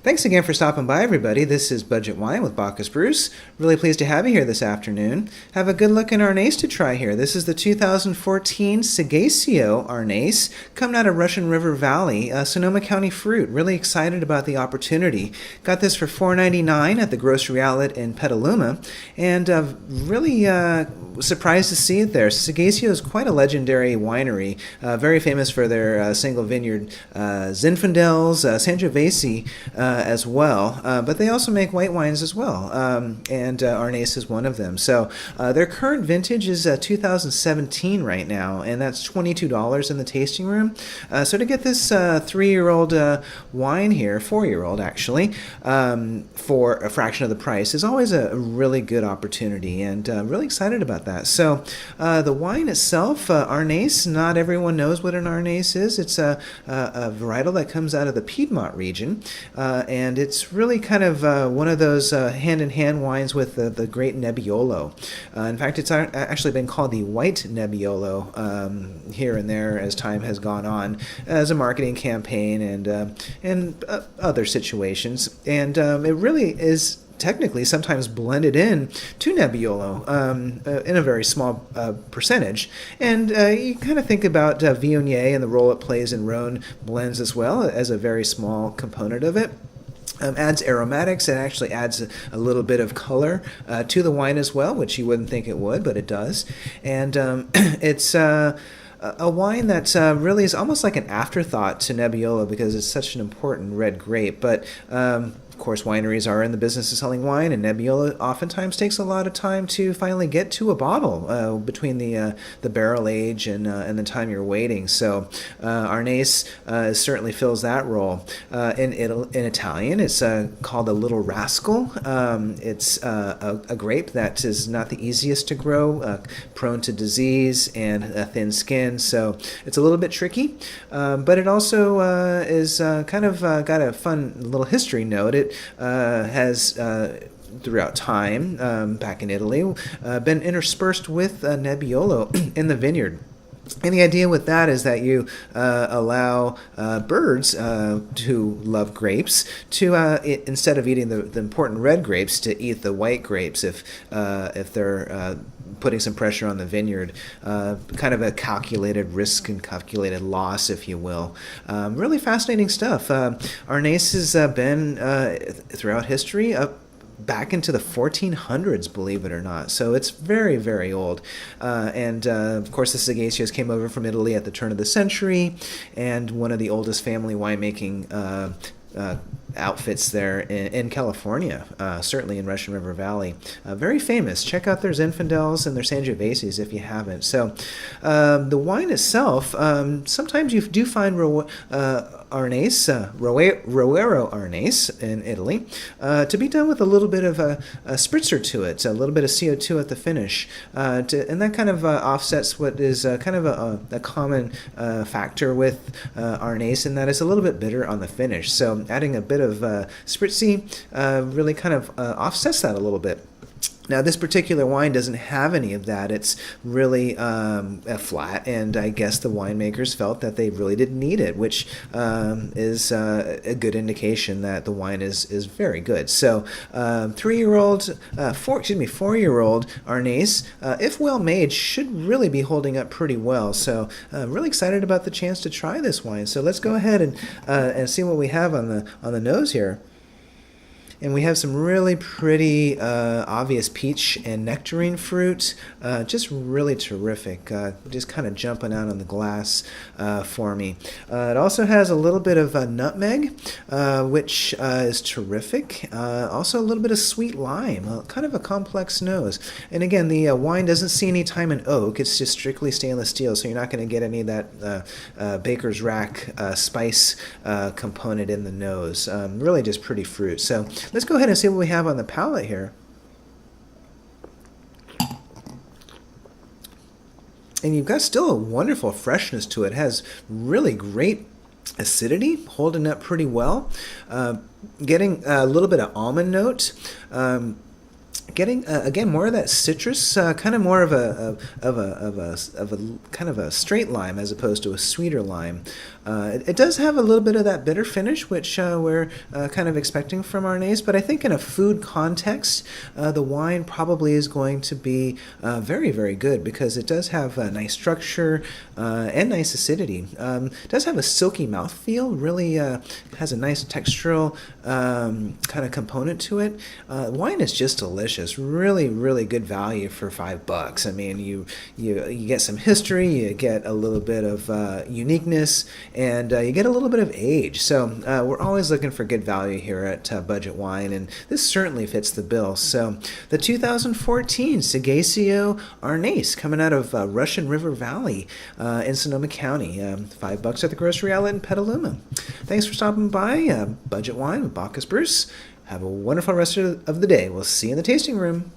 Thanks again for stopping by, everybody. This is Budget Wine with Bacchus Bruce. Really pleased to have you here this afternoon. Have a good look in Arneis to try here. This is the 2014 Seghesio Arneis, coming out of Russian River Valley, Sonoma County fruit. Really excited about the opportunity. Got this for $4.99 at the grocery outlet in Petaluma, and really surprised to see it there. Seghesio is quite a legendary winery, very famous for their single vineyard Zinfandels, Sangiovese as well, but they also make white wines as well, and Arneis is one of them. So their current vintage is 2017 right now, and that's $22 in the tasting room. So to get this 3-year-old wine here, 4-year-old actually, for a fraction of the price is always a really good opportunity, and really excited about that. So the wine itself, Arneis, not everyone knows what an Arneis is. It's a varietal that comes out of the Piedmont region, and it's really kind of one of those hand-in-hand wines with the great Nebbiolo. In fact, it's actually been called the White Nebbiolo here and there as time has gone on, as a marketing campaign and other situations. And it really is technically sometimes blended in to Nebbiolo in a very small percentage. And you kind of think about Viognier and the role it plays in Rhone blends as well as a very small component of it. Adds aromatics. It actually adds a little bit of color to the wine as well, which you wouldn't think it would, but it does. And it's a wine that really is almost like an afterthought to Nebbiolo because it's such an important red grape. But of course, wineries are in the business of selling wine, and Nebbiolo oftentimes takes a lot of time to finally get to a bottle between the barrel age and the time you're waiting. So Arneis certainly fills that role. In Italian, it's called a Little Rascal. It's a grape that is not the easiest to grow, prone to disease and a thin skin, so it's a little bit tricky. But it also is kind of got a fun little history note. It has throughout time, back in Italy, been interspersed with Nebbiolo in the vineyard. And the idea with that is that you allow birds who love grapes to, instead of eating the important red grapes, to eat the white grapes if they're putting some pressure on the vineyard. Kind of a calculated risk and calculated loss, if you will. Really fascinating stuff. Arneis has been, throughout history, back into the 1400s, believe it or not. So it's very, very old. And of course, the Seghesios came over from Italy at the turn of the century, and one of the oldest family winemaking outfits there in California, certainly in Russian River Valley. Very famous. Check out their Zinfandels and their Sangioveses if you haven't. So the wine itself, sometimes you do find Arneis, Roero Arneis in Italy, to be done with a little bit of a spritzer to it, a little bit of CO2 at the finish, and that kind of offsets what is kind of a common factor with Arneis, in that it's a little bit bitter on the finish. So adding a bit of spritzy really kind of offsets that a little bit. Now, this particular wine doesn't have any of that. It's really flat, and I guess the winemakers felt that they really didn't need it, which is a good indication that the wine is very good. So, 4-year-old Arneis, if well made, should really be holding up pretty well. So, I'm really excited about the chance to try this wine. So, let's go ahead and see what we have on the nose here. And we have some really pretty obvious peach and nectarine fruit, just really terrific, just kind of jumping out on the glass for me. It also has a little bit of nutmeg, which is terrific. Also a little bit of sweet lime, kind of a complex nose. And again, the wine doesn't see any time in oak. It's just strictly stainless steel, so you're not going to get any of that baker's rack spice component in the nose. Really just pretty fruit. So let's go ahead and see what we have on the palate here. And you've got still a wonderful freshness to it. It has really great acidity, holding up pretty well. Getting a little bit of almond note. Getting again more of that citrus, kind of more of a kind of a straight lime as opposed to a sweeter lime. It does have a little bit of that bitter finish, which we're kind of expecting from Arneis, but I think in a food context, the wine probably is going to be very, very good because it does have a nice structure and nice acidity. It does have a silky mouthfeel, really has a nice textural kind of component to it. Wine is just delicious, really, really good value for $5. I mean, you get some history, you get a little bit of uniqueness, and you get a little bit of age. So we're always looking for good value here at Budget Wine, and this certainly fits the bill. So the 2014 Seghesio Arneis coming out of Russian River Valley in Sonoma County. $5 at the grocery outlet in Petaluma. Thanks for stopping by. Budget Wine with Bacchus Bruce. Have a wonderful rest of the day. We'll see you in the tasting room.